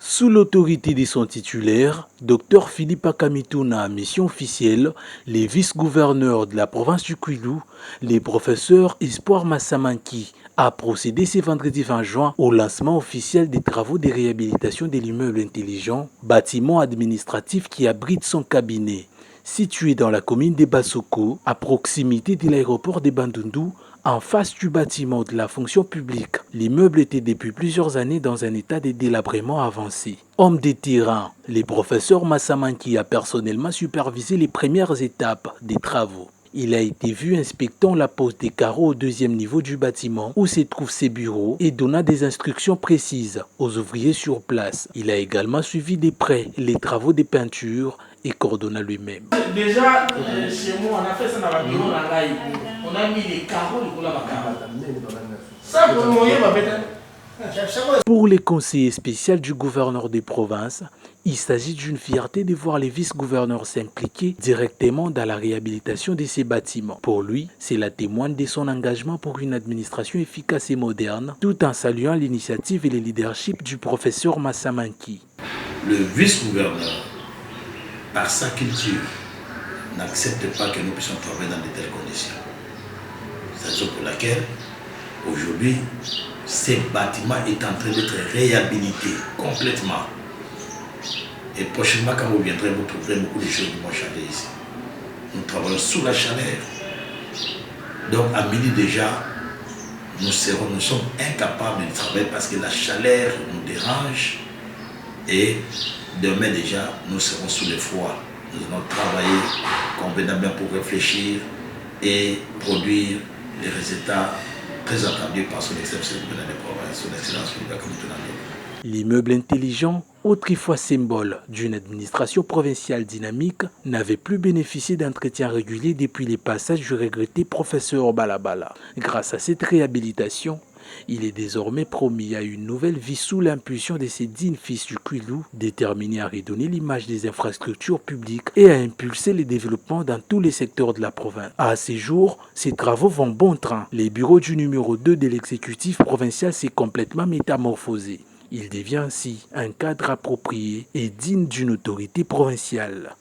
Sous l'autorité de son titulaire, Dr Philippe Akamituna, mission officielle, les vice-gouverneurs de la province du Kwilu, les professeurs Espoir Massamanki, a procédé ce vendredi 20 juin au lancement officiel des travaux de réhabilitation de l'immeuble intelligent, bâtiment administratif qui abrite son cabinet. Situé dans la commune de Bassoko, à proximité de l'aéroport de Bandundu, en face du bâtiment de la fonction publique, l'immeuble était depuis plusieurs années dans un état de délabrement avancé. Homme de terrain, le professeur Massamanki a personnellement supervisé les premières étapes des travaux. Il a été vu inspectant la pose des carreaux au deuxième niveau du bâtiment où se trouvent ses bureaux et donnant des instructions précises aux ouvriers sur place. Il a également suivi de près les travaux de peinture et coordonna lui-même. Déjà, chez moi, on a fait ça dans la bureau, on a mis les carreaux, ça, pour moyen, Pour les conseillers spéciaux du gouverneur des provinces, il s'agit d'une fierté de voir les vice-gouverneurs s'impliquer directement dans la réhabilitation de ces bâtiments. Pour lui, cela témoigne de son engagement pour une administration efficace et moderne, tout en saluant l'initiative et le leadership du professeur Massamanki. Le vice-gouverneur, par sa culture, n'accepte pas que nous puissions travailler dans de telles conditions. C'est la raison pour laquelle, aujourd'hui, ce bâtiment est en train d'être réhabilité complètement. Et prochainement, quand vous viendrez, vous trouverez beaucoup de choses qui vont changer ici. Nous travaillons sous la chaleur. Donc, à midi déjà, nous sommes incapables de travailler parce que la chaleur nous dérange. Et demain déjà, nous serons sous le froid. Nous allons travailler convenablement pour réfléchir et produire les résultats très attendus par son excellence de la province, son excellence Philippe Akamituna. L'immeuble intelligent, autrefois symbole d'une administration provinciale dynamique, n'avait plus bénéficié d'entretien régulier depuis les passages du regretté professeur Balabala. Grâce à cette réhabilitation, il est désormais promis à une nouvelle vie sous l'impulsion de ces dignes fils du Kwilu, déterminés à redonner l'image des infrastructures publiques et à impulser le développement dans tous les secteurs de la province. À ce jour, ces travaux vont bon train. Les bureaux du numéro 2 de l'exécutif provincial s'est complètement métamorphosé. Il devient ainsi un cadre approprié et digne d'une autorité provinciale.